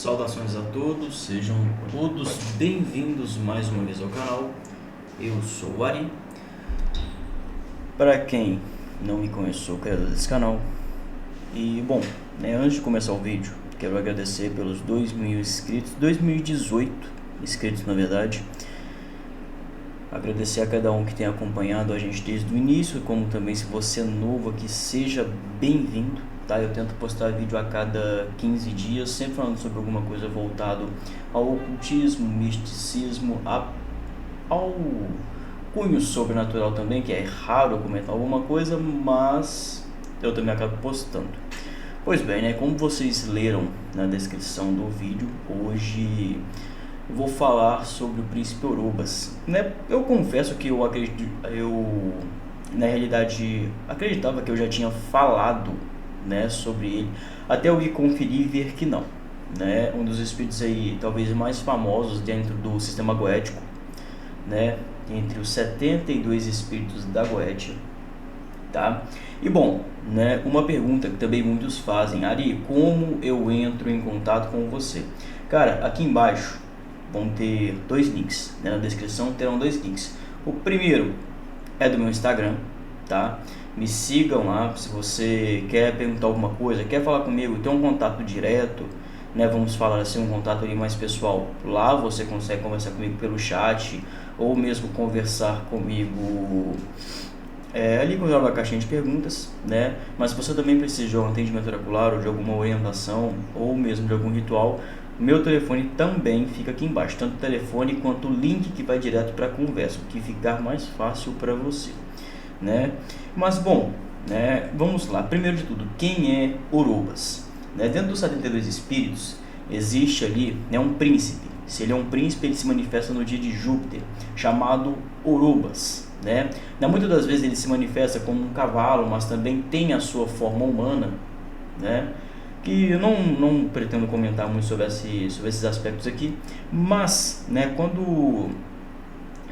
Saudações a todos, sejam todos bem-vindos mais uma vez ao canal. Eu sou o Ari. Para quem não me conhece, sou o criador desse canal. E bom, antes de começar o vídeo, quero agradecer pelos 2.000 inscritos, 2018 inscritos na verdade. Agradecer a cada um que tem acompanhado a gente desde o início, como também, se você é novo aqui, seja bem-vindo. Tá? Eu tento postar vídeo a cada 15 dias, sempre falando sobre alguma coisa voltado ao ocultismo, misticismo, ao cunho sobrenatural também, que é raro eu comentar alguma coisa, mas eu também acabo postando. Pois bem, como vocês leram na descrição do vídeo, hoje eu vou falar sobre o príncipe Orobas. Eu confesso que eu na realidade acreditava que eu já tinha falado sobre ele, até eu ir conferir e ver que não. Um dos espíritos aí talvez mais famosos dentro do sistema goético, entre os 72 espíritos da Goétia, tá? E bom, uma pergunta que também muitos fazem: Ari, como eu entro em contato com você? Cara, aqui embaixo vão ter dois links, na descrição terão dois links. O primeiro é do meu Instagram, tá? Me sigam lá, se você quer perguntar alguma coisa, quer falar comigo, tem um contato direto, vamos falar assim, um contato ali mais pessoal. Lá você consegue conversar comigo pelo chat, ou mesmo conversar comigo ali quando eu abro a caixinha de perguntas, Mas se você também precisa de um atendimento oracular, ou de alguma orientação, ou mesmo de algum ritual, meu telefone também fica aqui embaixo, tanto o telefone quanto o link que vai direto para a conversa, o que ficar mais fácil para você, Mas bom, vamos lá. Primeiro de tudo, quem é Orobas? Dentro dos 72 espíritos existe ali um príncipe. Se ele é um príncipe, ele se manifesta no dia de Júpiter, chamado Orobas, Muitas das vezes ele se manifesta como um cavalo, mas também tem a sua forma humana, que eu não pretendo comentar muito sobre esses aspectos aqui, mas quando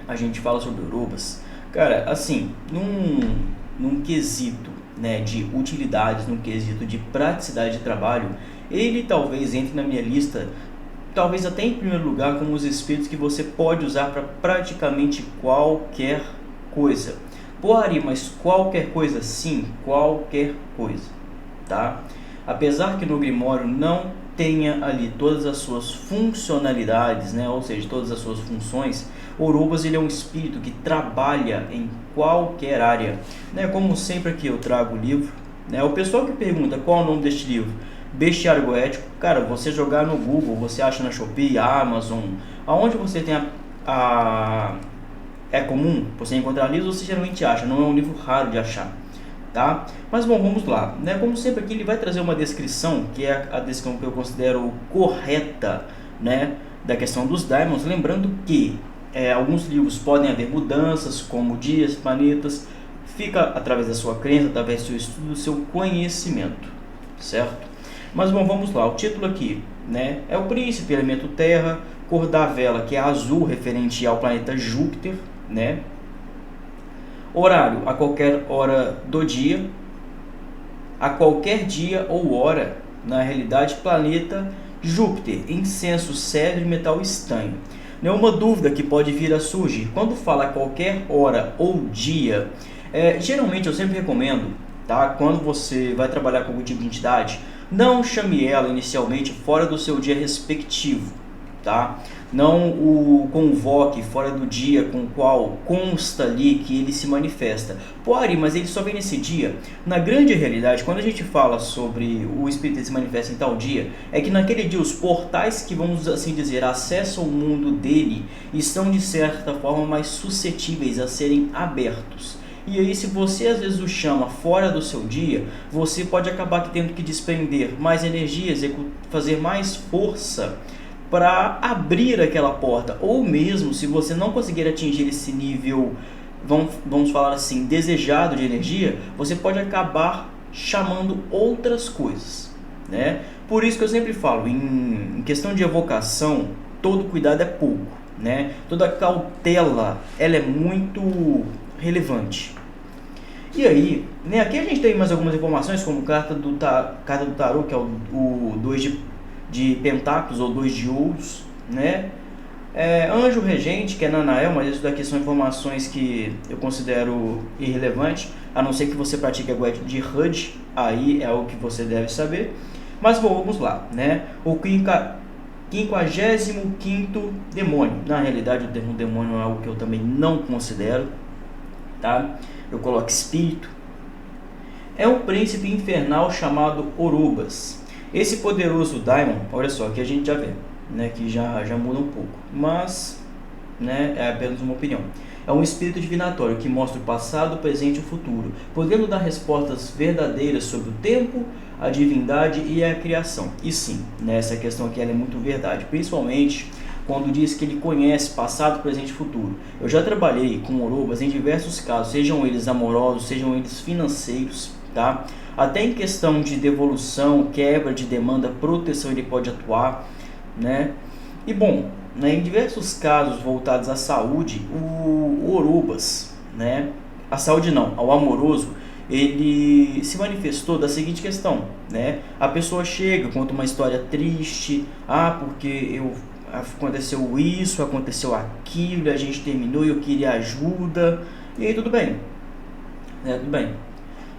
a gente fala sobre Orobas, cara, assim, num quesito de utilidades, num quesito de praticidade de trabalho, ele talvez entre na minha lista, talvez até em primeiro lugar, como os espíritos que você pode usar para praticamente qualquer coisa. Pô, Ari, mas qualquer coisa? Sim, qualquer coisa, tá? Apesar que no Grimório não tenha ali todas as suas funcionalidades, ou seja, todas as suas funções, Orobas ele é um espírito que trabalha em qualquer área, Como sempre aqui eu trago o livro, O pessoal que pergunta qual é o nome deste livro, Bestiário Goético, cara, você jogar no Google, você acha na Shopee, Amazon, aonde você tem é comum você encontrar livros, você geralmente acha, não é um livro raro de achar, tá? Mas bom, vamos lá, Como sempre aqui ele vai trazer uma descrição, que é a descrição que eu considero correta, da questão dos Daimons, lembrando que alguns livros podem haver mudanças, como dias, planetas, fica através da sua crença, através do seu estudo, do seu conhecimento, certo? Mas bom, vamos lá, o título aqui, é o príncipe, elemento terra, cor da vela, que é azul, referente ao planeta Júpiter, Horário, a qualquer hora do dia, a qualquer dia ou hora, na realidade, planeta Júpiter, incenso, cedro e metal estanho. Nenhuma dúvida que pode vir a surgir, quando fala qualquer hora ou dia, geralmente eu sempre recomendo, tá? Quando você vai trabalhar com algum tipo de entidade, não chame ela inicialmente fora do seu dia respectivo, tá? Não o convoque fora do dia com o qual consta ali que ele se manifesta. Pô, Ari, mas ele só vem nesse dia. Na grande realidade, quando a gente fala sobre o espírito que se manifesta em tal dia, é que naquele dia os portais que, vamos assim dizer, acessam o mundo dele estão de certa forma mais suscetíveis a serem abertos. E aí, se você às vezes o chama fora do seu dia, você pode acabar tendo que desprender mais energias, fazer mais força para abrir aquela porta, ou mesmo se você não conseguir atingir esse nível, vamos falar assim, desejado de energia, você pode acabar chamando outras coisas, Por isso que eu sempre falo, em questão de evocação, todo cuidado é pouco, Toda cautela, ela é muito relevante. E aí, aqui a gente tem mais algumas informações, como carta do tarô, que é o 2 de pentáculos ou 2 de ouros, né? Anjo regente, que é Nanael, mas isso daqui são informações que eu considero irrelevante, a não ser que você pratique a guarda de HUD, aí é o que você deve saber. Mas bom, vamos lá, né? O 55º demônio. Na realidade, o demônio é algo que eu também não considero, tá? Eu coloco espírito. É um príncipe infernal chamado Orobas. Esse poderoso Daimon, olha só, aqui a gente já vê, né, que já muda um pouco, mas, né, é apenas uma opinião. É um espírito divinatório que mostra o passado, o presente e o futuro, podendo dar respostas verdadeiras sobre o tempo, a divindade e a criação. E sim, né, essa questão aqui ela é muito verdade, principalmente quando diz que ele conhece passado, presente e futuro. Eu já trabalhei com Orobas em diversos casos, sejam eles amorosos, sejam eles financeiros, tá? Até em questão de devolução, quebra de demanda, proteção ele pode atuar, né? E bom, né, em diversos casos voltados à saúde, o Orobas, né? A saúde não, ao amoroso, ele se manifestou da seguinte questão, né? A pessoa chega, conta uma história triste, porque aconteceu isso, aconteceu aquilo, a gente terminou e eu queria ajuda, e aí tudo bem, né? Tudo bem.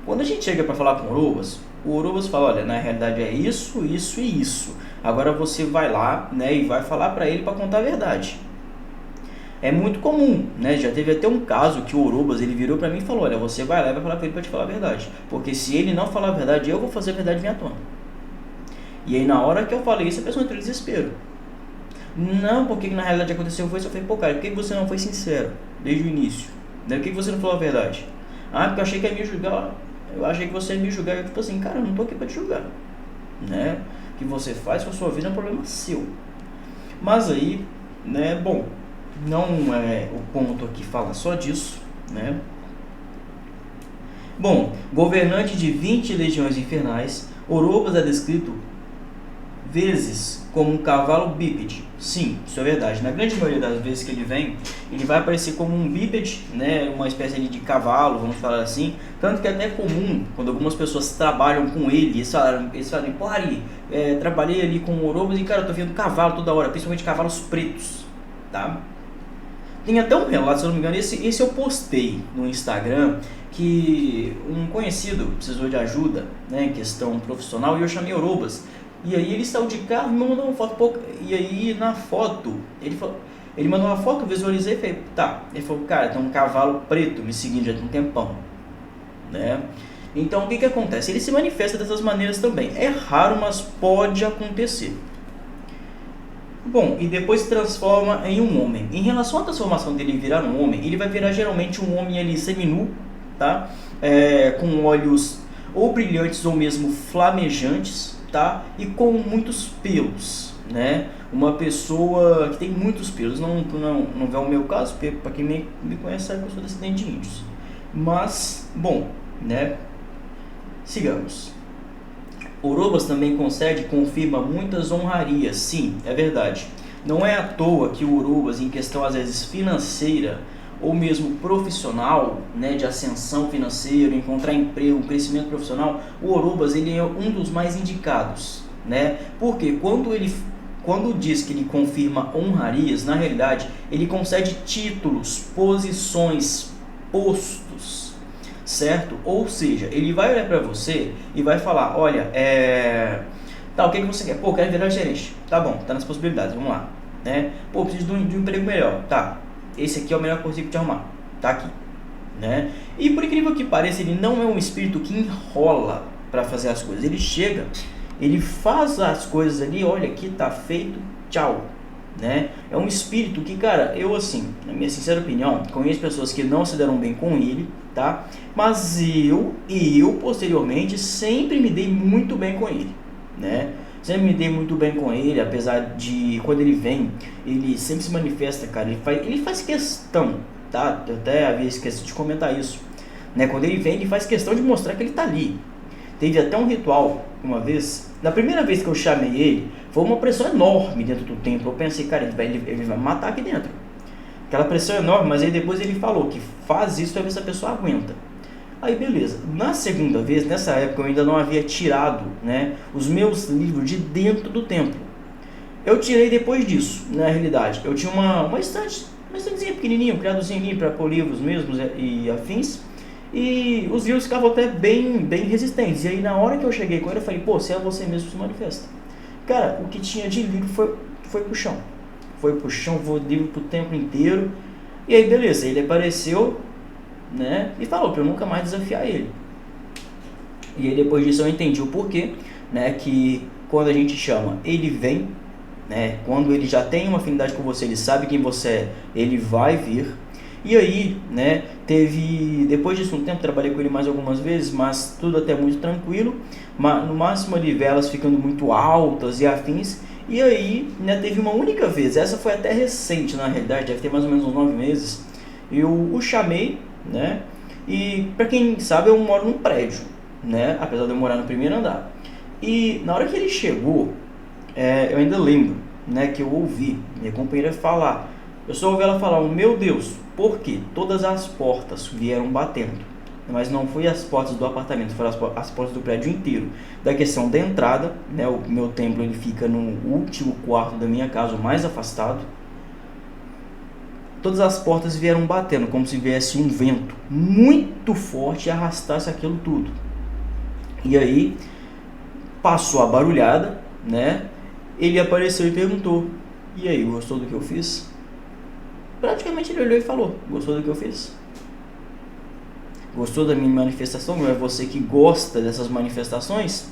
Quando a gente chega para falar com o Orobas fala, olha, na realidade é isso, isso e isso. Agora você vai lá, né, e vai falar para ele para contar a verdade. É muito comum, né? Já teve até um caso que o Orobas, ele virou para mim e falou, olha, você vai lá e vai falar para ele para te falar a verdade. Porque se ele não falar a verdade, eu vou fazer a verdade vir à tona. E aí na hora que eu falei isso, a pessoa entrou em desespero. Não, porque na realidade aconteceu foi isso. Eu falei, pô, cara, por que você não foi sincero desde o início? Por que você não falou a verdade? Porque eu achei que ia me julgar. Eu achei que você ia me julgar. Eu tipo assim, cara, eu não tô aqui pra te julgar, né? O que você faz com a sua vida é um problema seu. Mas aí, né, bom, não é o ponto aqui falar só disso, né? Bom, governante de 20 legiões infernais, Orobas é descrito vezes como um cavalo bípede. Sim, isso é verdade. Na grande maioria das vezes que ele vem, ele vai aparecer como um bípede, né, uma espécie de cavalo, vamos falar assim. Tanto que é até comum, quando algumas pessoas trabalham com ele, eles falam, pô, Ari, trabalhei ali com o Orobas e, cara, eu tô vendo cavalo toda hora, principalmente cavalos pretos, tá? Tem até um relato, se eu não me engano, esse eu postei no Instagram, que um conhecido precisou de ajuda, né, em questão profissional, e eu chamei Orobas. E aí ele saiu de carro e me mandou uma foto, e aí na foto, ele mandou uma foto, eu visualizei e falei, tá. Ele falou, cara, tem um cavalo preto me seguindo já tem um tempão, né? Então o que acontece? Ele se manifesta dessas maneiras também. É raro, mas pode acontecer. Bom, e depois se transforma em um homem. Em relação à transformação dele virar um homem, ele vai virar geralmente um homem ali seminu, tá? Com olhos ou brilhantes ou mesmo flamejantes, tá? E com muitos pelos, né? Uma pessoa que tem muitos pelos, não é o meu caso, porque para quem me conhece sabe que eu sou descendente de índios. Mas, bom, né? Sigamos. Orobas também concede e confirma muitas honrarias. Sim, é verdade. Não é à toa que o Orobas, em questão às vezes financeira ou mesmo profissional, né, de ascensão financeira, encontrar emprego, crescimento profissional, o Orobas ele é um dos mais indicados, né? Porque quando diz que ele confirma honrarias, na realidade ele concede títulos, posições, postos, certo? Ou seja, ele vai olhar para você e vai falar, olha, tá, o que você quer? Pô, quero virar gerente. Tá bom, tá nas possibilidades, vamos lá, né? Pô, preciso de um emprego melhor. Tá, esse aqui é o melhor que eu consigo te arrumar. Tá aqui, né? E por incrível que pareça, ele não é um espírito que enrola para fazer as coisas. Ele chega, ele faz as coisas ali, olha, aqui tá feito, tchau, né? É um espírito que, cara, eu assim, na minha sincera opinião, conheço pessoas que não se deram bem com ele, tá? Mas eu posteriormente sempre me dei muito bem com ele, né? Sempre me dei muito bem com ele, apesar de quando ele vem, ele sempre se manifesta, cara, ele faz questão, tá? Eu até havia esquecido de comentar isso, né? Quando ele vem, ele faz questão de mostrar que ele tá ali. Teve até um ritual, uma vez, na primeira vez que eu chamei ele, foi uma pressão enorme dentro do templo. Eu pensei, cara, ele vai me matar aqui dentro. Aquela pressão enorme, mas aí depois ele falou que faz isso pra ver se a pessoa aguenta. Aí beleza, na segunda vez, nessa época eu ainda não havia tirado, né, os meus livros de dentro do templo. Eu tirei depois disso, na realidade. Eu tinha uma estantezinha pequenininha, um criadozinho ali para pôr livros mesmos e afins. E os livros ficavam até bem resistentes. E aí na hora que eu cheguei com ele, eu falei, pô, se é você mesmo que se manifesta. Cara, o que tinha de livro foi pro chão. Foi pro chão, foi livro pro tempo inteiro. E aí beleza, ele apareceu, né, e falou pra eu nunca mais desafiar ele. E aí depois disso eu entendi o porquê, né, que quando a gente chama, ele vem, né, quando ele já tem uma afinidade com você, ele sabe quem você é, ele vai vir. E aí, né, depois disso um tempo, trabalhei com ele mais algumas vezes, mas tudo até muito tranquilo, mas no máximo ali velas ficando muito altas e afins. E aí, né, teve uma única vez, essa foi até recente na realidade, deve ter mais ou menos uns 9 meses, eu o chamei, né, e para quem sabe eu moro num prédio, né, apesar de eu morar no primeiro andar. E na hora que ele chegou, eu ainda lembro, né, que eu ouvi minha companheira falar, eu só ouvi ela falar, meu Deus, por quê? Todas as portas vieram batendo, mas não foi as portas do apartamento, foram as portas do prédio inteiro. Da questão da entrada, né, o meu templo ele fica no último quarto da minha casa, o mais afastado. Todas as portas vieram batendo, como se viesse um vento muito forte e arrastasse aquilo tudo. E aí, passou a barulhada, né? Ele apareceu e perguntou, e aí, gostou do que eu fiz? Praticamente ele olhou e falou, gostou do que eu fiz? Gostou da minha manifestação? Não é você que gosta dessas manifestações?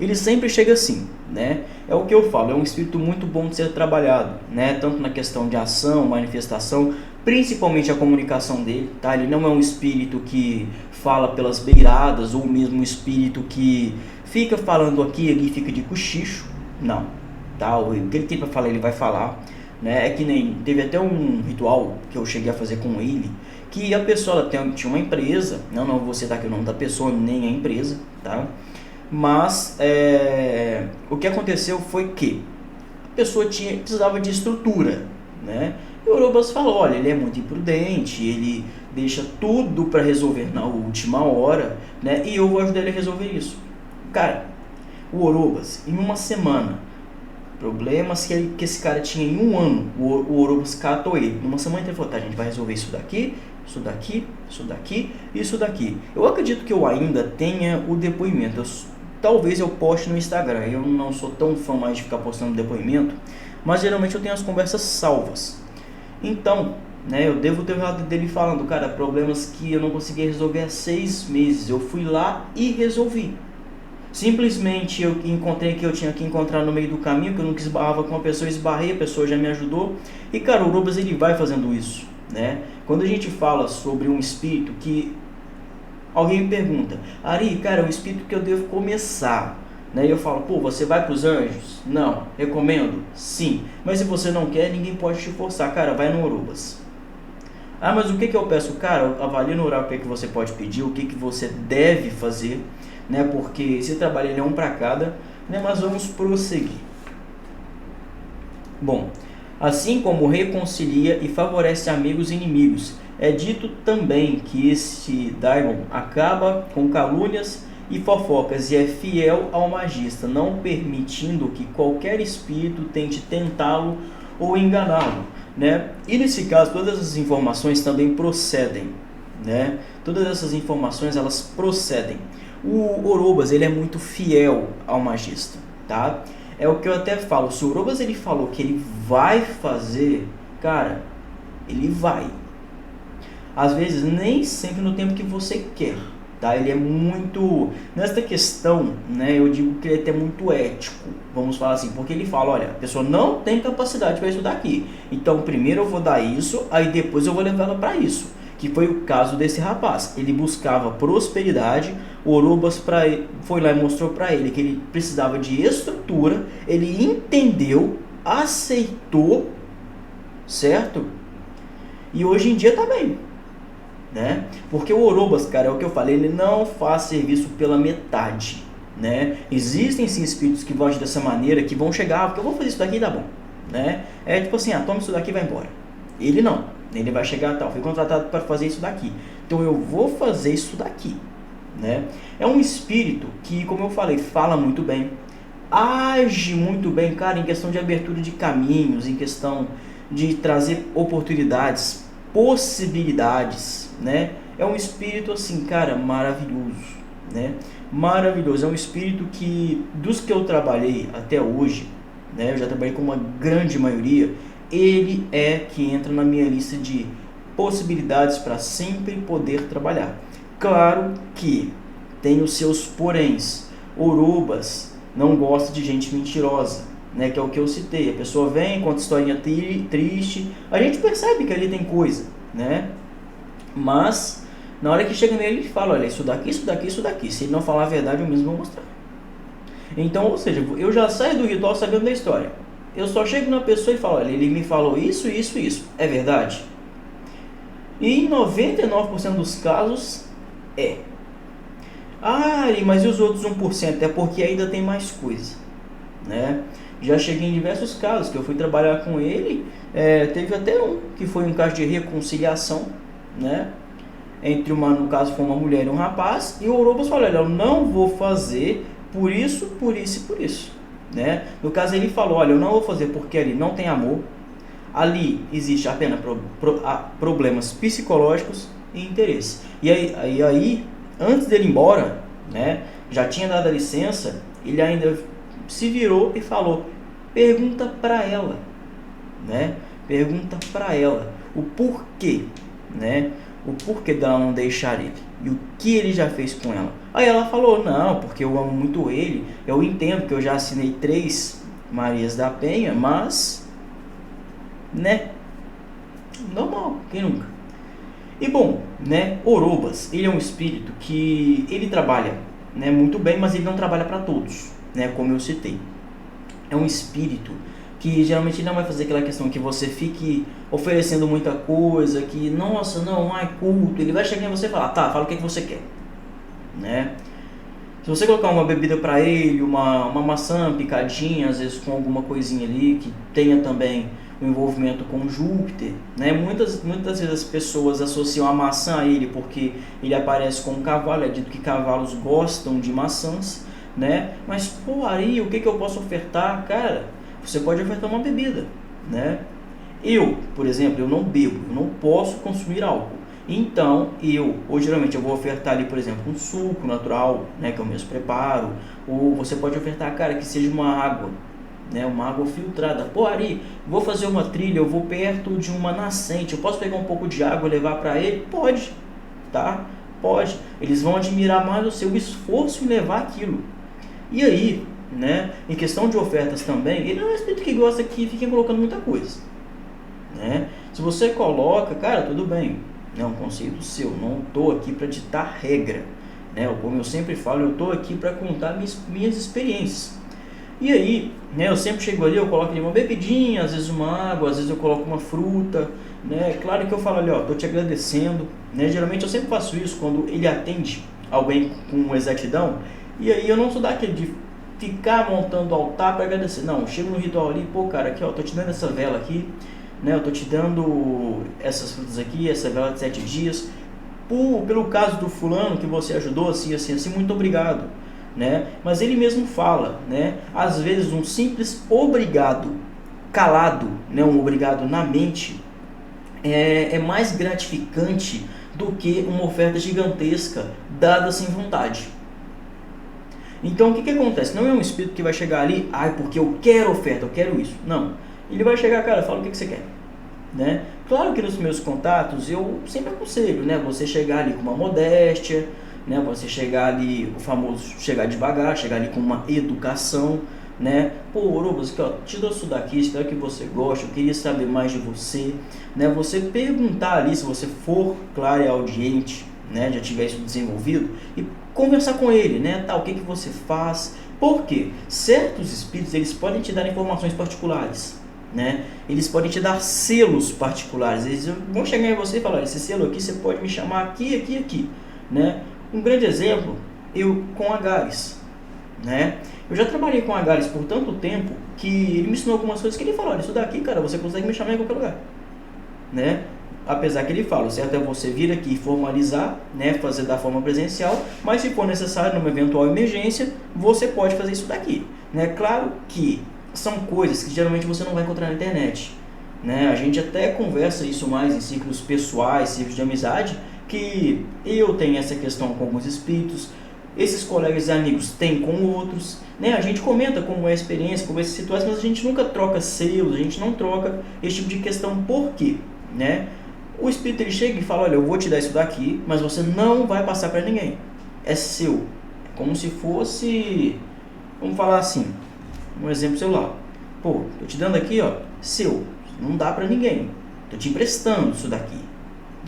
Ele sempre chega assim, né? É o que eu falo, é um espírito muito bom de ser trabalhado, né? Tanto na questão de ação, manifestação, principalmente a comunicação dele, tá? Ele não é um espírito que fala pelas beiradas, ou mesmo um espírito que fica falando aqui e ali, fica de cochicho, não, tá? O que ele tem para falar, ele vai falar, né? É que nem, teve até um ritual que eu cheguei a fazer com ele, que a pessoa tinha uma empresa, não vou citar aqui o nome da pessoa, nem a empresa, tá? Mas o que aconteceu foi que a pessoa precisava de estrutura, né? E o Orobas falou, olha, ele é muito imprudente, ele deixa tudo para resolver na última hora, né? E eu vou ajudar ele a resolver isso. Cara, o Orobas, em uma semana, problemas que esse cara tinha em um ano, o Orobas catou ele. Numa semana ele falou, tá, a gente vai resolver isso daqui, isso daqui, isso daqui, isso daqui. Eu acredito que eu ainda tenha o depoimento. Talvez eu poste no Instagram. Eu não sou tão fã mais de ficar postando depoimento, mas geralmente eu tenho as conversas salvas. Então, né, eu devo ter o relato dele falando, cara, problemas que eu não conseguia resolver há 6 meses. Eu fui lá e resolvi. Simplesmente eu encontrei que eu tinha que encontrar no meio do caminho, que eu nunca esbarrava com uma pessoa, esbarrei, a pessoa já me ajudou. E cara, o Orobas ele vai fazendo isso, né? Quando a gente fala sobre um espírito que alguém me pergunta, Ari, cara, é um espírito que eu devo começar, né? E eu falo, pô, você vai para os anjos? Não. Recomendo? Sim. Mas se você não quer, ninguém pode te forçar, cara, vai no Orobas. Ah, mas o que eu peço? Cara, avalie no oráculo o que você pode pedir, o que você deve fazer, né? Porque esse trabalho ele é um para cada, né? Mas vamos prosseguir. Bom, assim como reconcilia e favorece amigos e inimigos, é dito também que este Daimon acaba com calúnias e fofocas e é fiel ao magista, não permitindo que qualquer espírito tente tentá-lo ou enganá-lo, né? E nesse caso, todas essas informações também procedem, né? Todas essas informações, elas procedem. O Orobas, ele é muito fiel ao magista, tá? É o que eu até falo, se o Orobas ele falou que ele vai fazer, cara, ele vai. Às vezes, nem sempre no tempo que você quer, tá? Ele é muito... Nesta questão, né, eu digo que ele é até muito ético, vamos falar assim, porque ele fala, olha, a pessoa não tem capacidade para estudar aqui, então primeiro eu vou dar isso, aí depois eu vou levar ela para isso, que foi o caso desse rapaz. Ele buscava prosperidade, o Orobas foi lá e mostrou para ele que ele precisava de estrutura, ele entendeu, aceitou, certo? E hoje em dia tá bem, né? Porque o Orobas, cara, é o que eu falei, ele não faz serviço pela metade, né? Existem sim espíritos que vão agir dessa maneira, que vão chegar, porque eu vou fazer isso daqui e dá bom, né? É tipo assim, toma isso daqui e vai embora. Ele não, ele vai chegar tal, fui contratado para fazer isso daqui, então eu vou fazer isso daqui, né? É um espírito que, como eu falei, fala muito bem, age muito bem, cara, em questão de abertura de caminhos, em questão de trazer oportunidades, possibilidades, né? É um espírito assim, cara, maravilhoso, né? Maravilhoso. É um espírito que, dos que eu trabalhei até hoje, né? Eu já trabalhei com uma grande maioria. Ele é que entra na minha lista de possibilidades para sempre poder trabalhar. Claro que tem os seus poréns. Orobas não gosta de gente mentirosa, né? Que é o que eu citei. A pessoa vem, conta historinha triste, a gente percebe que ali tem coisa, né? Mas na hora que chega nele, ele fala: olha, isso daqui, isso daqui, isso daqui. Se ele não falar a verdade, eu mesmo vou mostrar. Então, ou seja, eu já saio do ritual sabendo da história. Eu só chego na pessoa e falo: olha, ele me falou isso, isso, isso. É verdade? E em 99% dos casos, é. Ah, mas e os outros 1%? É porque ainda tem mais coisa, né? Já cheguei em diversos casos que eu fui trabalhar com ele, teve até um que foi um caso de reconciliação, né? Entre no caso foi uma mulher e um rapaz, e o Orobas falou: olha, eu não vou fazer por isso, por isso e por isso, né? No caso ele falou: olha, eu não vou fazer porque ali não tem amor, ali existe apenas problemas psicológicos e interesse. E aí antes dele ir embora, né, já tinha dado a licença, ele ainda se virou e falou: pergunta para ela, né? Pergunta para ela o porquê, né? O porquê dela não deixar ele e o que ele já fez com ela. Aí ela falou: não, porque eu amo muito ele, eu entendo que eu já assinei 3 Marias da Penha, mas, né, normal, quem nunca? E bom, né, Orobas, ele é um espírito que ele trabalha, né, muito bem, mas ele não trabalha para todos, né, como eu citei. É um espírito que geralmente não vai fazer aquela questão que você fique oferecendo muita coisa, que nossa, não, ai, culto. Ele vai chegar em você e falar: tá, fala o que você quer, né? Se você colocar uma bebida para ele, uma maçã picadinha, às vezes com alguma coisinha ali, que tenha também o envolvimento com Júpiter, né? Muitas vezes as pessoas associam a maçã a ele porque ele aparece com um cavalo. É dito que cavalos gostam de maçãs, né? Mas, pô, aí o que eu posso ofertar? Cara, você pode ofertar uma bebida, né? Eu, por exemplo, eu não bebo, eu não posso consumir álcool. Então, ou geralmente eu vou ofertar ali, por exemplo, um suco natural, né, que eu mesmo preparo. Ou você pode ofertar, cara, que seja uma água, né, uma água filtrada. Pô, Ari, vou fazer uma trilha, eu vou perto de uma nascente, eu posso pegar um pouco de água e levar para ele? Pode, tá? Pode. Eles vão admirar mais o seu esforço em levar aquilo. E aí, né, em questão de ofertas também, ele não é um espírito que gosta que fiquem colocando muita coisa, né? Se você coloca, cara, tudo bem, é um conceito seu, não estou aqui para ditar regra, né? Como eu sempre falo, eu estou aqui para contar minhas experiências. E aí, né, eu sempre chego ali, eu coloco ali uma bebidinha, às vezes uma água, às vezes eu coloco uma fruta, né? Claro que eu falo ali: ó, estou te agradecendo, né? Geralmente eu sempre faço isso quando ele atende alguém com exatidão. E aí eu não sou daquele de ficar montando altar para agradecer. Não, eu chego no ritual ali: pô, cara, aqui ó, tô te dando essa vela aqui, né? Eu tô te dando essas frutas aqui, essa vela de 7 dias, pelo caso do fulano que você ajudou, assim, assim, assim, muito obrigado, né? Mas ele mesmo fala, né? Às vezes um simples obrigado calado, né? Um obrigado na mente é mais gratificante do que uma oferta gigantesca dada sem vontade. Então o que acontece? Não é um espírito que vai chegar ali: ai, porque eu quero oferta, eu quero isso. Não. Ele vai chegar: cara, fala o que você quer, né? Claro que nos meus contatos eu sempre aconselho, né? Você chegar ali com uma modéstia, né? Você chegar ali, o famoso chegar devagar, chegar ali com uma educação, né? Pô, Orobas, aqui ó, te dou isso daqui, espero que você goste, eu queria saber mais de você, né? Você perguntar ali, se você for claro e audiente, né? Já tiver isso desenvolvido, e conversar com ele, né? Tá, o que você faz? Porque certos espíritos, eles podem te dar informações particulares, né? Eles podem te dar selos particulares. Eles vão chegar em você e falar: esse selo aqui você pode me chamar aqui, aqui, aqui, né? Um grande exemplo, eu com Agares, né? Eu já trabalhei com Agares por tanto tempo que ele me ensinou algumas coisas que ele falou: olha, isso daqui, cara, você consegue me chamar em qualquer lugar, né? Apesar que ele fala: o certo é você vir aqui e formalizar, né, fazer da forma presencial, mas se for necessário, numa eventual emergência, você pode fazer isso daqui. né? Claro que são coisas que geralmente você não vai encontrar na internet, né? A gente até conversa isso mais em ciclos pessoais, ciclos de amizade, que eu tenho essa questão com alguns espíritos, esses colegas e amigos têm com outros, né? A gente comenta como é a experiência, como é essa situação, mas a gente nunca troca selos, a gente não troca esse tipo de questão. Por quê? Né? O espírito ele chega e fala, olha, eu vou te dar isso daqui, mas você não vai passar para ninguém, é seu. É como se fosse, vamos falar assim, um exemplo celular. Pô, tô te dando aqui, ó, seu, não dá para ninguém, tô te emprestando isso daqui,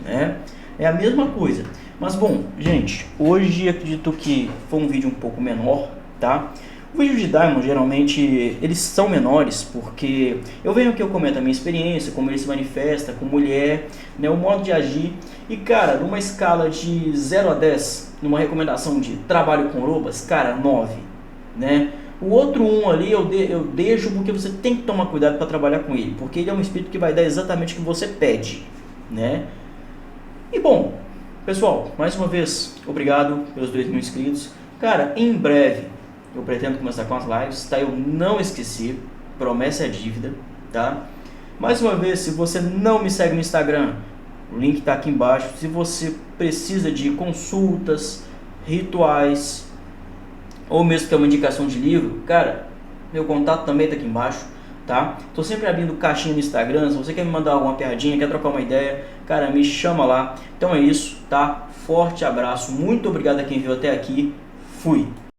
né? É a mesma coisa. Mas bom, gente, hoje acredito que foi um vídeo um pouco menor, tá? O vídeo de Daimon, geralmente, eles são menores, porque eu venho aqui, eu comento a minha experiência, como ele se manifesta, com mulher, né, o modo de agir. E, cara, numa escala de 0 a 10, numa recomendação de trabalho com lobas, cara, 9, né? O outro 1 ali eu deixo porque você tem que tomar cuidado para trabalhar com ele, porque ele é um espírito que vai dar exatamente o que você pede, né? E bom, pessoal, mais uma vez, obrigado pelos 2.000 inscritos. Cara, em breve eu pretendo começar com as lives, tá? Eu não esqueci, promessa é dívida, tá? Mais uma vez, se você não me segue no Instagram, o link tá aqui embaixo. Se você precisa de consultas, rituais, ou mesmo que é uma indicação de livro, cara, meu contato também tá aqui embaixo, tá? Tô sempre abrindo caixinha no Instagram, se você quer me mandar alguma piadinha, quer trocar uma ideia, cara, me chama lá. Então é isso, tá? Forte abraço, muito obrigado a quem viu até aqui, fui!